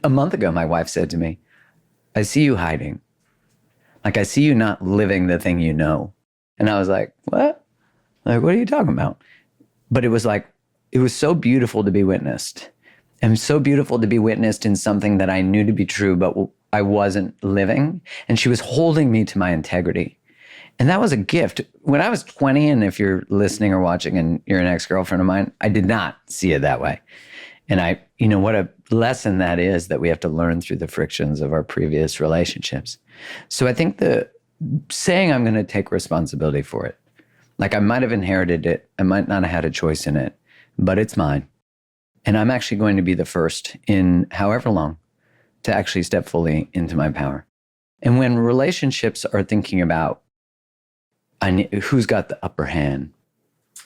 a month ago, my wife said to me, I see you hiding. Like, I see you not living the thing you know. And I was like, what? Like, what are you talking about? But it was like, it was so beautiful to be witnessed. And so beautiful to be witnessed in something that I knew to be true, but I wasn't living. And she was holding me to my integrity. And that was a gift. When I was 20, and if you're listening or watching and you're an ex-girlfriend of mine, I did not see it that way. And what a lesson that is that we have to learn through the frictions of our previous relationships. So I think the saying I'm going to take responsibility for it, like I might have inherited it, I might not have had a choice in it, but it's mine. And I'm actually going to be the first in however long to actually step fully into my power. And when relationships are thinking about who's got the upper hand,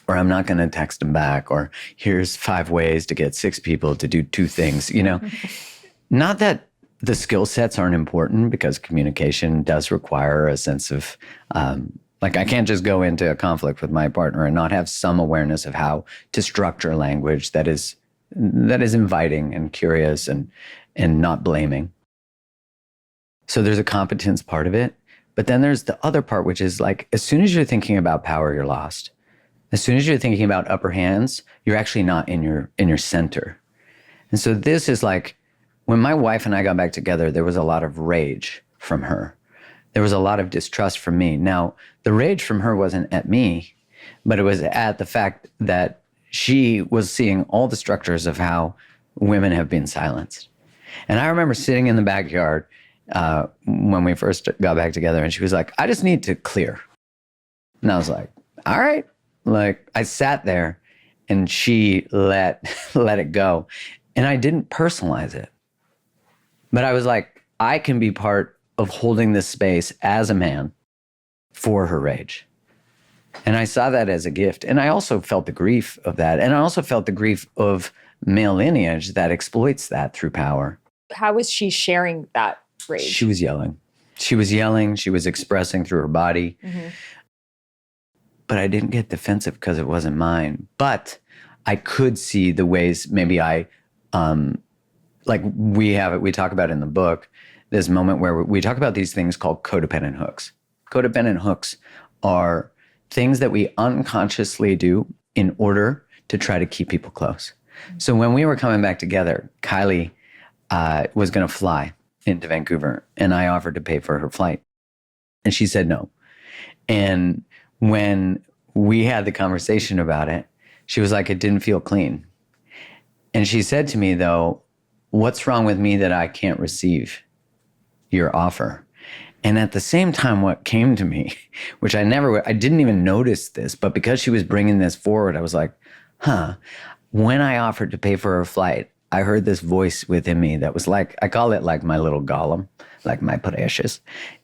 or I'm not going to text them back, or here's 5 ways to get 6 people to do 2 things, not that the skill sets aren't important, because communication does require a sense of, I can't just go into a conflict with my partner and not have some awareness of how to structure language that is inviting and curious and not blaming. So there's a competence part of it. But then there's the other part, which is like, as soon as you're thinking about power, you're lost. As soon as you're thinking about upper hands, you're actually not in your center. And so this is like, when my wife and I got back together, there was a lot of rage from her. There was a lot of distrust from me. Now, the rage from her wasn't at me, but it was at the fact that she was seeing all the structures of how women have been silenced. And I remember sitting in the backyard when we first got back together, and she was like, I just need to clear. And I was like, all right. Like, I sat there and she let it go. And I didn't personalize it. But I was like, I can be part of holding this space as a man for her rage. And I saw that as a gift. And I also felt the grief of that. And I also felt the grief of male lineage that exploits that through power. How was she sharing that rage? She was yelling. She was expressing through her body. Mm-hmm. But I didn't get defensive because it wasn't mine. But I could see the ways maybe we talk about in the book, this moment where we talk about these things called codependent hooks. Codependent hooks are things that we unconsciously do in order to try to keep people close. So when we were coming back together, Kylie was going to fly into Vancouver, and I offered to pay for her flight. And she said no. And when we had the conversation about it, she was like, it didn't feel clean. And she said to me, though, what's wrong with me that I can't receive your offer? And at the same time, what came to me, which I didn't even notice this, but because she was bringing this forward, I was like, when I offered to pay for her flight, I heard this voice within me that was like, I call it like my little golem, like my precious.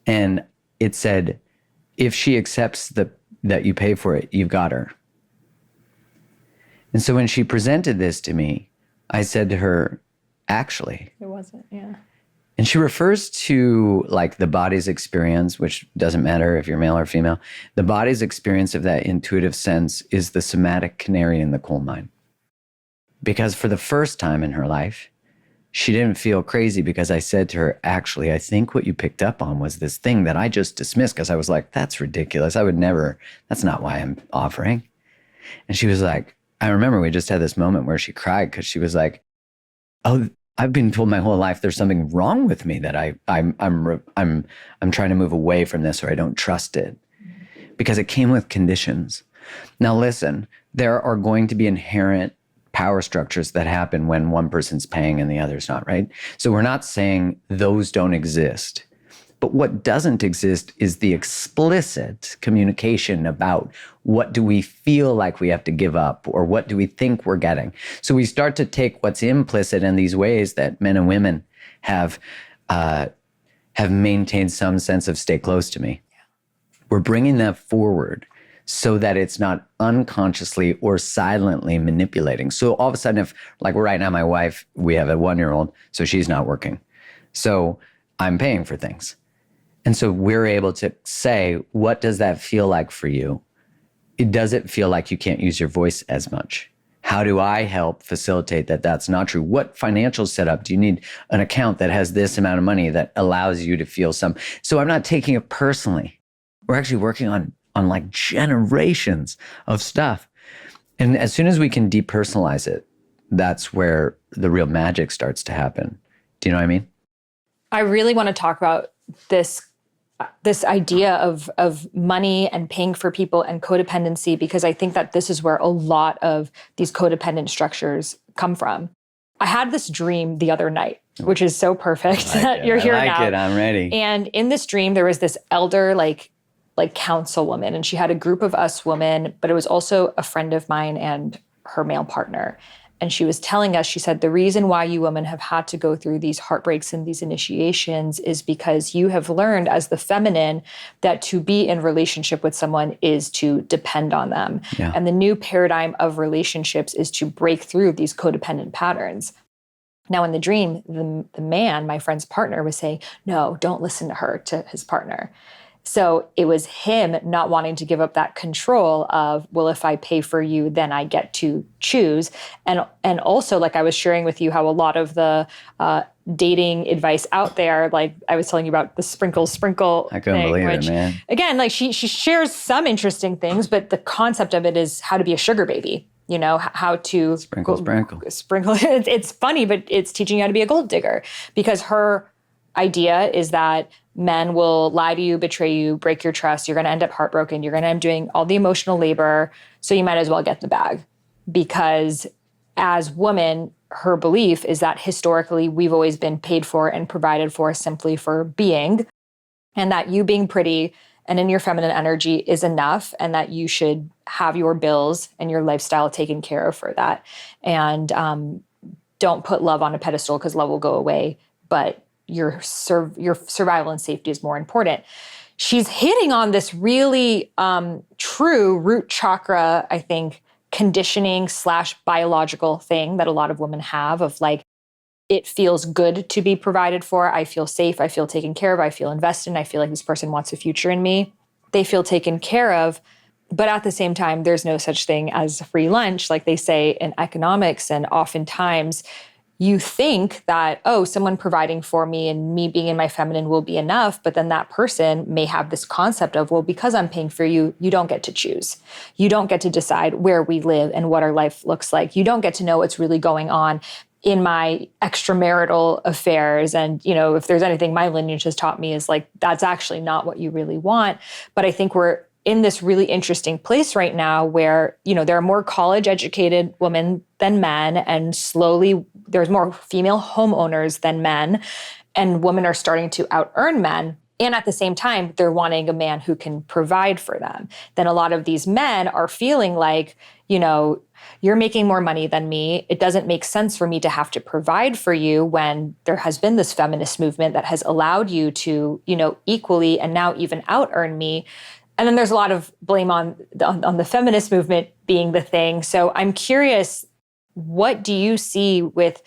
And it said, if she accepts that you pay for it, you've got her. And so when she presented this to me, I said to her, actually. It wasn't, yeah. And she refers to like the body's experience, which doesn't matter if you're male or female. The body's experience of that intuitive sense is the somatic canary in the coal mine. Because for the first time in her life, she didn't feel crazy because I said to her, actually, I think what you picked up on was this thing that I just dismissed because I was like, that's ridiculous. I would never, that's not why I'm offering. And she was like, I remember we just had this moment where she cried because she was like, oh, I've been told my whole life there's something wrong with me that I'm trying to move away from this, or I don't trust it because it came with conditions. Now listen, there are going to be inherent power structures that happen when one person's paying and the other's not, right? So we're not saying those don't exist. But what doesn't exist is the explicit communication about what do we feel like we have to give up, or what do we think we're getting. So we start to take what's implicit in these ways that men and women have maintained some sense of stay close to me. We're bringing that forward so that it's not unconsciously or silently manipulating. So all of a sudden, if like right now, my wife, we have a 1-year-old, so she's not working. So I'm paying for things. And so we're able to say, what does that feel like for you? Does it feel like you can't use your voice as much? How do I help facilitate that that's not true? What financial setup do you need? An account that has this amount of money that allows you to feel some. So I'm not taking it personally. We're actually working on like generations of stuff. And as soon as we can depersonalize it, that's where the real magic starts to happen. Do you know what I mean? I really want to talk about this idea of money and paying for people and codependency, because I think that this is where a lot of these codependent structures come from. I had this dream the other night, which is so perfect that you're here now. I like it. I'm ready. And in this dream, there was this elder, like councilwoman, and she had a group of us women, but it was also a friend of mine and her male partner. And she was telling us, she said, the reason why you women have had to go through these heartbreaks and these initiations is because you have learned as the feminine that to be in relationship with someone is to depend on them. Yeah. And the new paradigm of relationships is to break through these codependent patterns. Now, in the dream, the man, my friend's partner, was saying, no, don't listen to her, to his partner. So it was him not wanting to give up that control of, well, if I pay for you, then I get to choose. And also, like I was sharing with you how a lot of the dating advice out there, like I was telling you about the sprinkle I couldn't thing, believe which, it, man. again, like she shares some interesting things, but the concept of it is how to be a sugar baby. You know, how to Sprinkle. It's funny, but it's teaching you how to be a gold digger, because her idea is that men will lie to you, betray you, break your trust. You're going to end up heartbroken. You're going to end up doing all the emotional labor. So you might as well get the bag, because as women, her belief is that historically we've always been paid for and provided for simply for being, and that you being pretty and in your feminine energy is enough, and that you should have your bills and your lifestyle taken care of for that. And don't put love on a pedestal, because love will go away, but your survival and safety is more important. She's hitting on this really true root chakra, I think, conditioning / biological thing that a lot of women have, of like, it feels good to be provided for. I feel safe. I feel taken care of. I feel invested in. I feel like this person wants a future in me. They feel taken care of. But at the same time, there's no such thing as free lunch, like they say in economics. And oftentimes you think that, oh, someone providing for me and me being in my feminine will be enough. But then that person may have this concept of, well, because I'm paying for you, you don't get to choose. You don't get to decide where we live and what our life looks like. You don't get to know what's really going on in my extramarital affairs. And, you know, if there's anything my lineage has taught me is like, that's actually not what you really want. But I think we're in this really interesting place right now where, you know, there are more college educated women than men, and slowly there's more female homeowners than men, and women are starting to out earn men. And at the same time, they're wanting a man who can provide for them. Then a lot of these men are feeling like, you know, you're making more money than me. It doesn't make sense for me to have to provide for you, when there has been this feminist movement that has allowed you to, you know, equally and now even out earn me. And then there's a lot of blame on the feminist movement being the thing. So I'm curious, what do you see with,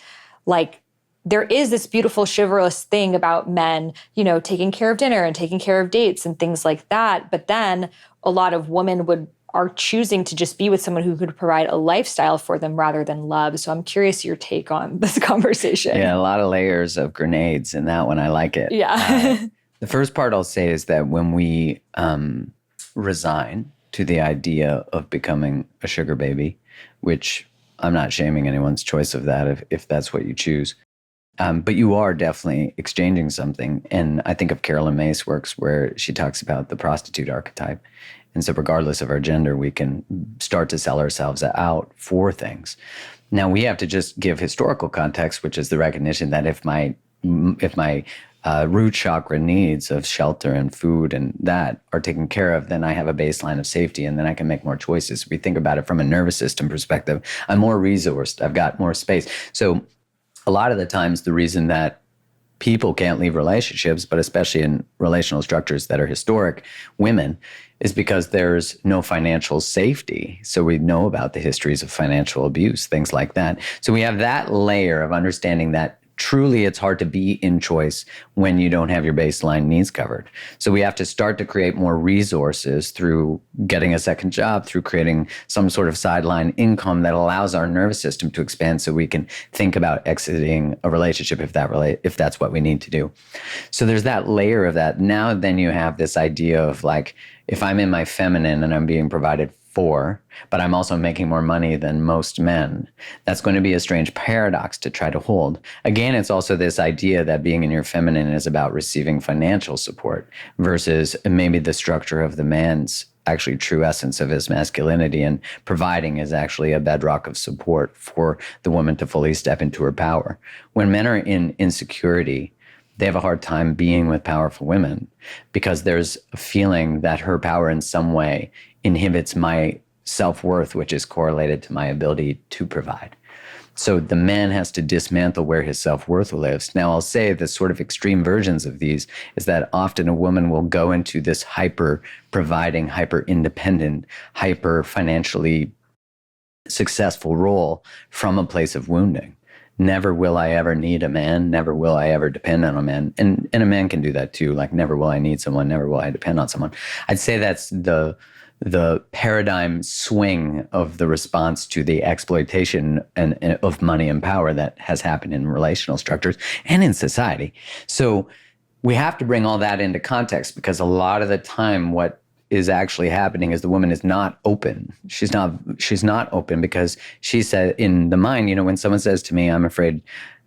like, there is this beautiful chivalrous thing about men, you know, taking care of dinner and taking care of dates and things like that. But then a lot of women are choosing to just be with someone who could provide a lifestyle for them rather than love. So I'm curious your take on this conversation. Yeah, a lot of layers of grenades in that one. I like it. Yeah. The first part I'll say is that when we resign to the idea of becoming a sugar baby, which I'm not shaming anyone's choice of that if that's what you choose. But you are definitely exchanging something. And I think of Carolyn May's works where she talks about the prostitute archetype. And so regardless of our gender, we can start to sell ourselves out for things. Now, we have to just give historical context, which is the recognition that if my root chakra needs of shelter and food and that are taken care of, then I have a baseline of safety, and then I can make more choices. We think about it from a nervous system perspective. I'm more resourced. I've got more space. So a lot of the times, the reason that people can't leave relationships, but especially in relational structures that are historic, women, is because there's no financial safety. So we know about the histories of financial abuse, things like that. So we have that layer of understanding that truly it's hard to be in choice when you don't have your baseline needs covered. So we have to start to create more resources through getting a second job, through creating some sort of sideline income that allows our nervous system to expand so we can think about exiting a relationship if that's what we need to do. So there's that layer of that. Now then you have this idea of like, if I'm in my feminine and I'm being provided for, but I'm also making more money than most men, that's going to be a strange paradox to try to hold. Again, it's also this idea that being in your feminine is about receiving financial support versus maybe the structure of the man's actually true essence of his masculinity, and providing is actually a bedrock of support for the woman to fully step into her power. When men are in insecurity, they have a hard time being with powerful women because there's a feeling that her power in some way inhibits my self-worth, which is correlated to my ability to provide. So the man has to dismantle where his self-worth lives. Now, I'll say the sort of extreme versions of these is that often a woman will go into this hyper-providing, hyper-independent, hyper-financially successful role from a place of wounding. Never will I ever need a man. Never will I ever depend on a man. And a man can do that too. Like, never will I need someone. Never will I depend on someone. I'd say that's the paradigm swing of the response to the exploitation and of money and power that has happened in relational structures and in society. So we have to bring all that into context, because a lot of the time what is actually happening is the woman is not open. She's not open because she said in the mind, when someone says to me, I'm afraid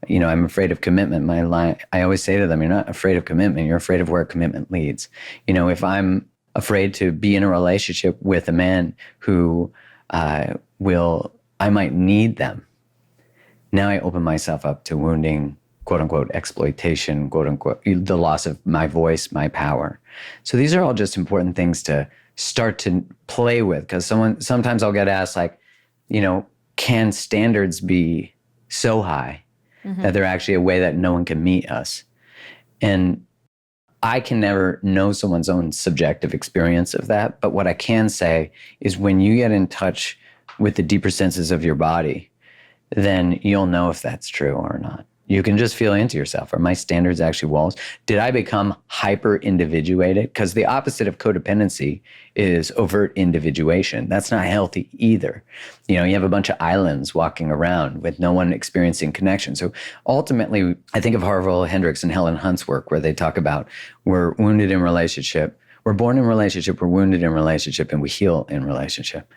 of commitment, I always say to them, you're not afraid of commitment, you're afraid of where commitment leads. If I'm afraid to be in a relationship with a man who I might need them, now I open myself up to wounding, quote unquote, exploitation, quote unquote, the loss of my voice, my power. So these are all just important things to start to play with, because sometimes I'll get asked like, can standards be so high that they're actually a way that no one can meet us? And I can never know someone's own subjective experience of that. But what I can say is when you get in touch with the deeper senses of your body, then you'll know if that's true or not. You can just feel into yourself. Are my standards actually walls? Did I become hyper-individuated? Because the opposite of codependency is overt individuation. That's not healthy either. You have a bunch of islands walking around with no one experiencing connection. So ultimately, I think of Harville Hendricks and Helen Hunt's work where they talk about we're wounded in relationship, we're born in relationship, we're wounded in relationship, and we heal in relationship.